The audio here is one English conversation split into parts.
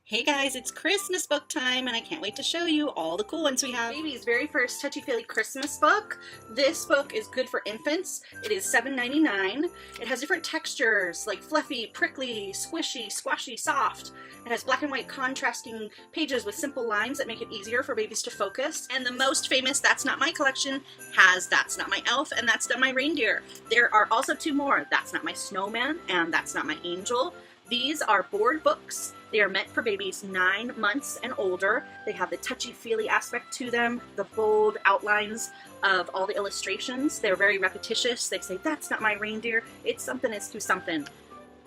Hey guys, it's Christmas book time and I can't wait to show you all the cool ones we have. Baby's very first touchy-feely Christmas book. This book is good for infants. It is $7.99. It has different textures like fluffy, prickly, squishy, squashy, soft. It has black and white contrasting pages with simple lines that make it easier for babies to focus. And the most famous That's Not My collection has That's Not My Elf and That's Not My Reindeer. There are also two more, That's Not My Snowman and That's Not My Angel. These are board books. They are meant for babies 9 months and older. They have the touchy-feely aspect to them, the bold outlines of all the illustrations. They're very repetitious. They say, that's not my reindeer. It's something is to something.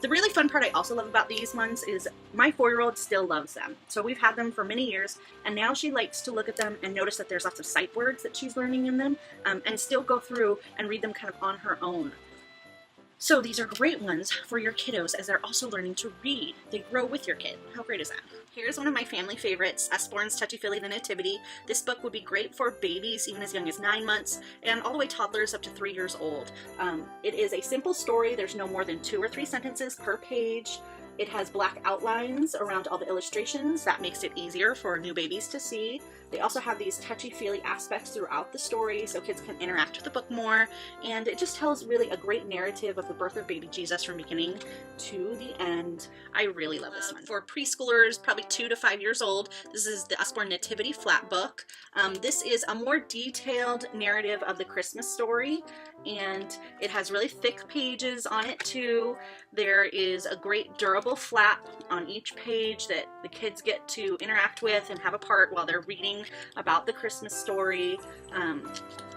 The really fun part I also love about these ones is my 4-year-old still loves them. So we've had them for many years, and now she likes to look at them and notice that there's lots of sight words that she's learning in them, and still go through and read them kind of on her own. So these are great ones for your kiddos as they're also learning to read. They grow with your kid. How great is that? Here's one of my family favorites, Usborne's Touchy-Feely The Nativity. This book would be great for babies even as young as 9 months and all the way toddlers up to 3 years old. It is a simple story. There's no more than 2 or 3 sentences per page. It has black outlines around all the illustrations. That makes it easier for new babies to see. They also have these touchy-feely aspects throughout the story so kids can interact with the book more. And it just tells really a great narrative of the birth of baby Jesus from beginning to the end. I really love this one. For preschoolers, probably 2 to 5 years old, this is the Usborne Nativity flat book. This is a more detailed narrative of the Christmas story, and it has really thick pages on it too. There is a great durable flap on each page that the kids get to interact with and have a part while they're reading about the Christmas story.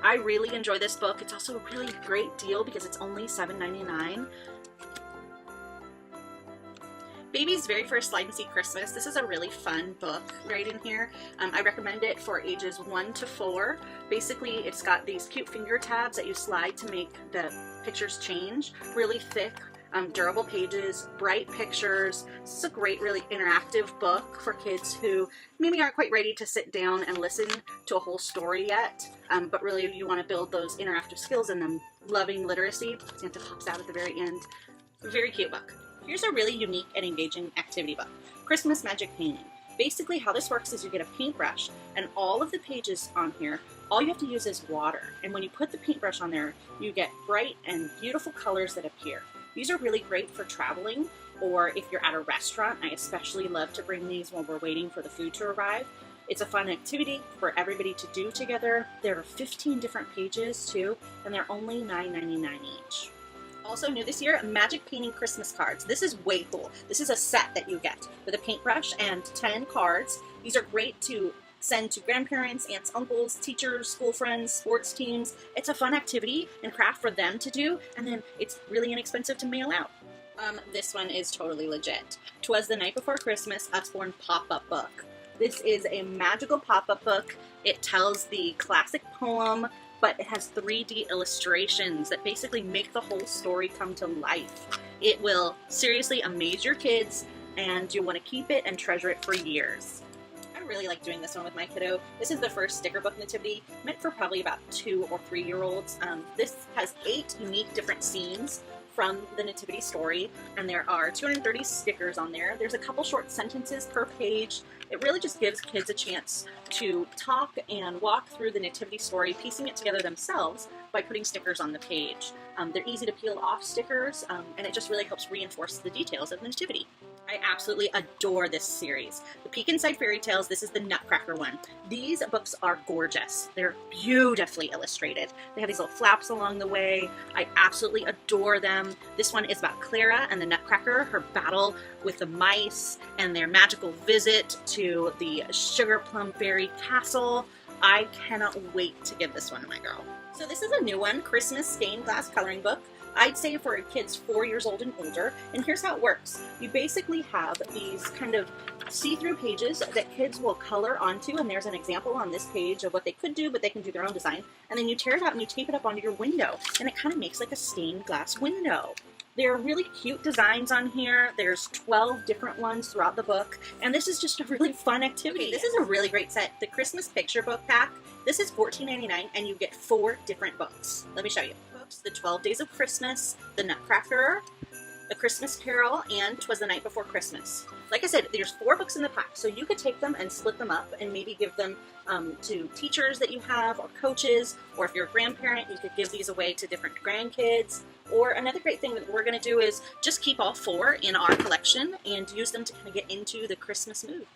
I really enjoy this book. It's also a really great deal because it's only $7.99. Baby's very first Slide and See Christmas. This is a really fun book right in here. I recommend it for ages 1 to 4. Basically, it's got these cute finger tabs that you slide to make the pictures change. Really thick, durable pages, bright pictures. This is a great, really interactive book for kids who maybe aren't quite ready to sit down and listen to a whole story yet, but really you want to build those interactive skills in them. Loving literacy. Santa pops out at the very end. Very cute book. Here's a really unique and engaging activity book, Christmas Magic Painting. Basically how this works is you get a paintbrush and all of the pages on here, all you have to use is water. And when you put the paintbrush on there, you get bright and beautiful colors that appear. These are really great for traveling, or if you're at a restaurant. I especially love to bring these when we're waiting for the food to arrive. It's a fun activity for everybody to do together. There are 15 different pages too, and they're only $9.99 each. Also new this year, Magic Painting Christmas cards. This is way cool. This is a set that you get with a paintbrush and 10 cards. These are great to send to grandparents, aunts, uncles, teachers, school friends, sports teams. It's a fun activity and craft for them to do, and then it's really inexpensive to mail out. This one is totally legit. 'Twas the Night Before Christmas, Usborne pop-up book. This is a magical pop-up book. It tells the classic poem, but it has 3D illustrations that basically make the whole story come to life. It will seriously amaze your kids, and you'll want to keep it and treasure it for years. I really like doing this one with my kiddo. This is the first sticker book nativity, meant for probably about 2 or 3-year-olds. This has 8 unique different scenes from the nativity story, and there are 230 stickers on there. There's a couple short sentences per page. It really just gives kids a chance to talk and walk through the nativity story, piecing it together themselves by putting stickers on the page. They're easy to peel off stickers, and it just really helps reinforce the details of the nativity. I absolutely adore this series. The Peek Inside Fairy Tales, this is the Nutcracker one. These books are gorgeous. They're beautifully illustrated. They have these little flaps along the way. I absolutely adore them. This one is about Clara and the Nutcracker, her battle with the mice, and their magical visit to the Sugar Plum Fairy Castle. I cannot wait to give this one to my girl. So this is a new one, Christmas Stained Glass Coloring Book. I'd say for kids 4 years old and older, and here's how it works. You basically have these kind of see-through pages that kids will color onto, and there's an example on this page of what they could do, but they can do their own design, and then you tear it out and you tape it up onto your window, and it kind of makes like a stained glass window. There are really cute designs on here. There's 12 different ones throughout the book, and this is just a really fun activity. This is a really great set. The Christmas Picture Book Pack, this is $14.99, and you get 4 different books. Let me show you. The 12 Days of Christmas, the Nutcracker, A Christmas Carol, and 'Twas the Night Before Christmas. like I said, there's 4 books in the pack, so you could take them and split them up and maybe give them to teachers that you have or coaches, or if you're a grandparent, you could give these away to different grandkids. Or another great thing that we're going to do is just keep all 4 in our collection and use them to kind of get into the Christmas mood.